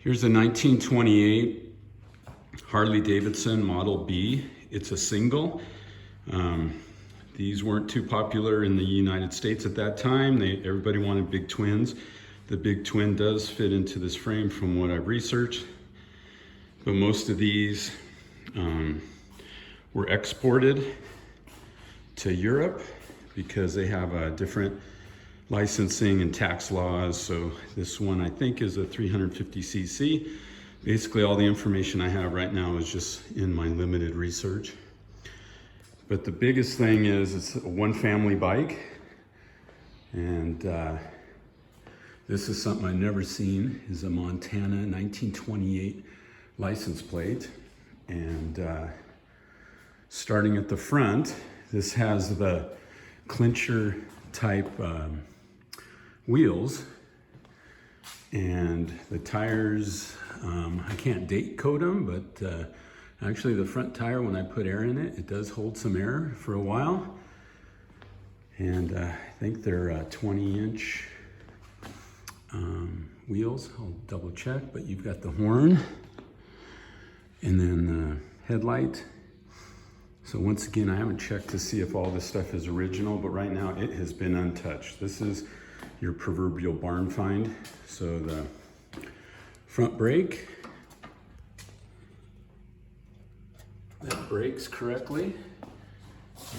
Here's a 1928 Harley Davidson Model B. It's a single. These weren't too popular in the United States at that time. Everybody wanted big twins. The big twin does fit into this frame from what I've researched. But most of these were exported to Europe because they have different licensing and tax laws. So this one I think is a 350cc. Basically all the information I have right now is just in my limited research. But the biggest thing is it's a one family bike. And this is something I've never seen, is a Montana 1928 license plate. And starting at the front, this has the clincher type wheels, and the tires, I can't date code them, but actually the front tire, when I put air in it, it does hold some air for a while. And I think they're 20-inch wheels. I'll double check, but you've got the horn and then the headlight. So once again, I haven't checked to see if all this stuff is original, but right now it has been untouched. This is your proverbial barn find. So the front brake, that brakes correctly.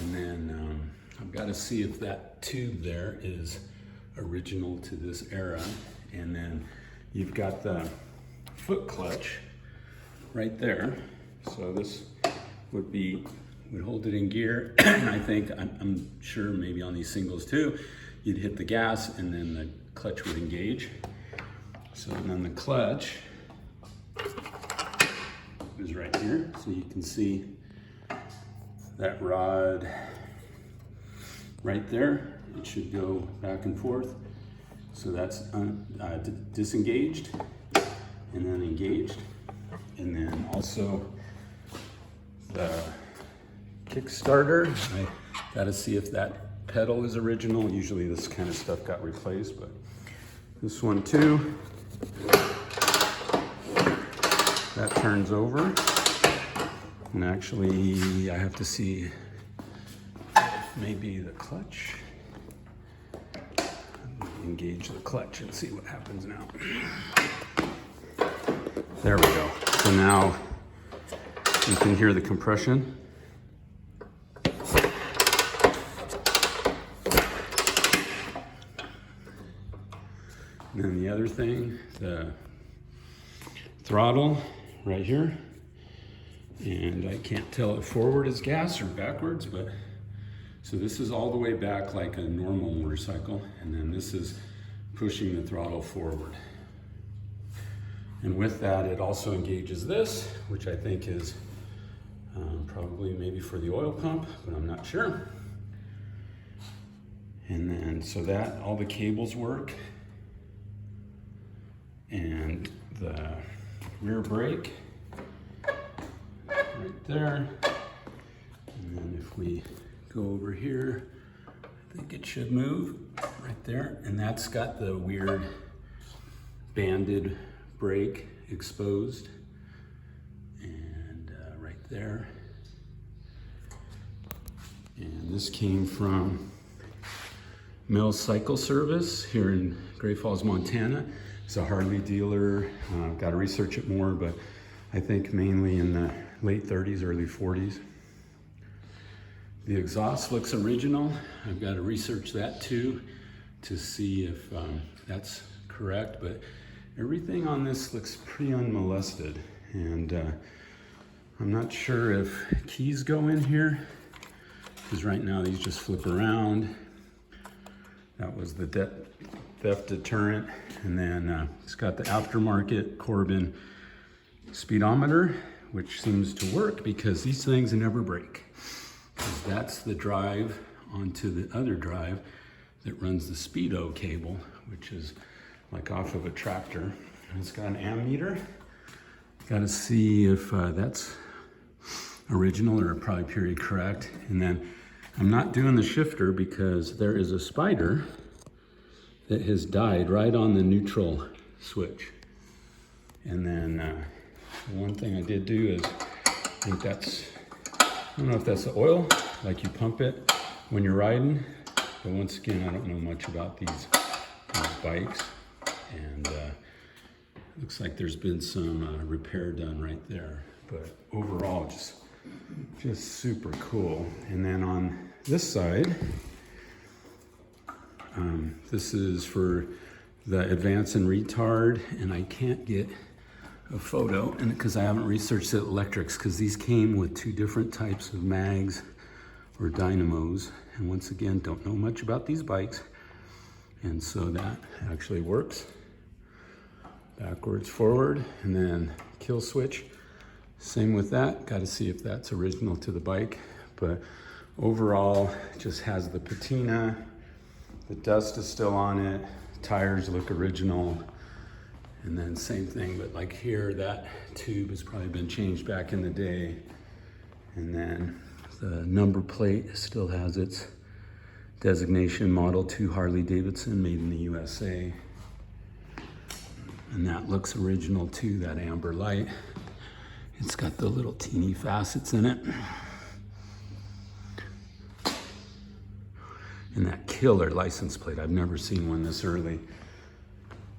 And then I've got to see if that tube there is original to this era. And then you've got the foot clutch right there. So this would hold it in gear. And I think, I'm sure maybe on these singles too, you'd hit the gas and then the clutch would engage. So and then the clutch is right here. So you can see that rod right there. It should go back and forth. So that's disengaged and then engaged. And then also the Kickstarter, I gotta see if that pedal is original. Usually this kind of stuff got replaced, but this one too, that turns over. And actually I have to see if maybe the clutch, engage the clutch and see what happens now. There we go. So now you can hear the compression. And then the other thing, the throttle right here. And I can't tell if forward is gas or backwards, but so this is all the way back like a normal motorcycle. And then this is pushing the throttle forward. And with that, it also engages this, which I think is probably maybe for the oil pump, but I'm not sure. And then, so that, all the cables work. And the rear brake, right there. And then if we go over here, I think it should move right there. And that's got the weird banded brake exposed. And right there. And this came from Mills Cycle Service here in Great Falls, Montana. It's a Harley dealer. I've got to research it more, but I think mainly in the late 30s, early 40s. The exhaust looks original. I've got to research that too to see if that's correct, but everything on this looks pretty unmolested. And I'm not sure if keys go in here, because right now these just flip around. That was the theft deterrent. And then it's got the aftermarket Corbin speedometer, which seems to work because these things never break. Because that's the drive onto the other drive that runs the speedo cable, which is like off of a tractor. And it's got an ammeter. Got to see if that's original or probably period correct. And then I'm not doing the shifter because there is a spider that has died right on the neutral switch. And then one thing I did do is, I think that's, I don't know if that's the oil, like you pump it when you're riding. But once again, I don't know much about these bikes. And looks like there's been some repair done right there. But overall, just super cool. And then on this side, this is for the advance and retard, and I can't get a photo, and because I haven't researched the electrics, because these came with two different types of mags or dynamos, and once again, don't know much about these bikes, and so that actually works. Backwards, forward, and then kill switch. Same with that, got to see if that's original to the bike, but overall, it just has the patina, the dust is still on it, tires look original, and then same thing, but like here, that tube has probably been changed back in the day, and then the number plate still has its designation, Model 2 Harley Davidson, made in the USA. And that looks original too, that amber light. It's got the little teeny facets in it. And that killer license plate, I've never seen one this early.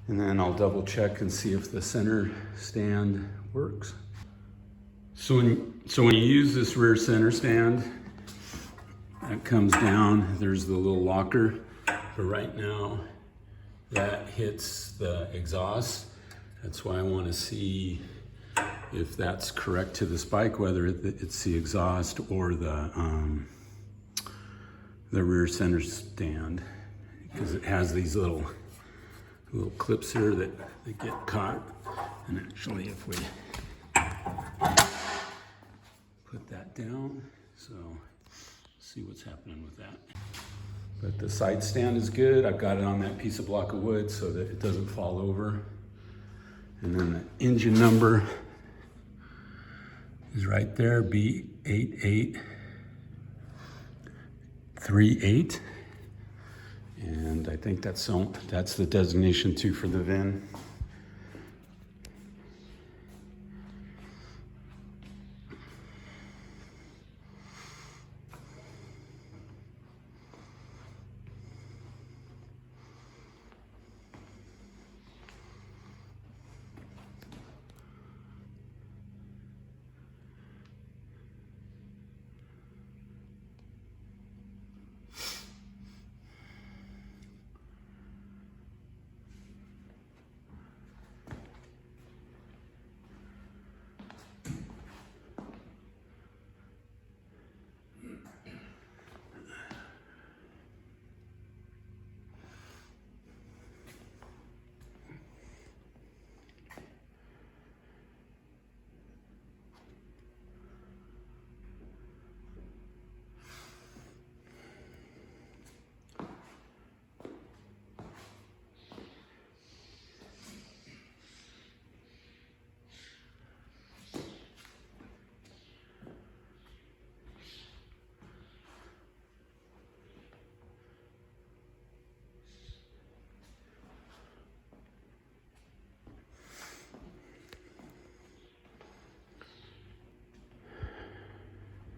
And then I'll double check and see if the center stand works. So when you use this rear center stand, that comes down, there's the little locker. But right now, that hits the exhaust. That's why I want to see if that's correct to this bike, whether it's the exhaust or the rear center stand, because it has these little clips here that get caught. And actually, if we put that down, so see what's happening with that. But the side stand is good. I've got it on that piece of block of wood so that it doesn't fall over. And then the engine number is right there, B8838. And I think that's the designation too for the VIN.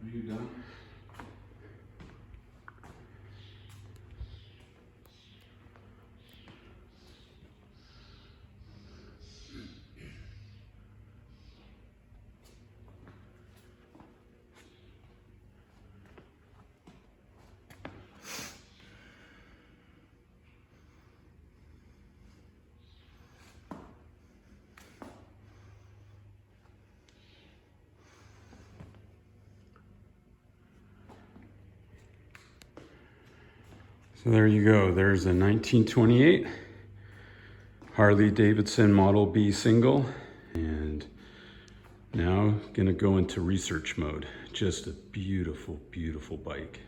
Are you done? So there you go. There's a 1928 Harley Davidson Model B single. And now gonna go into research mode. Just a beautiful, beautiful bike.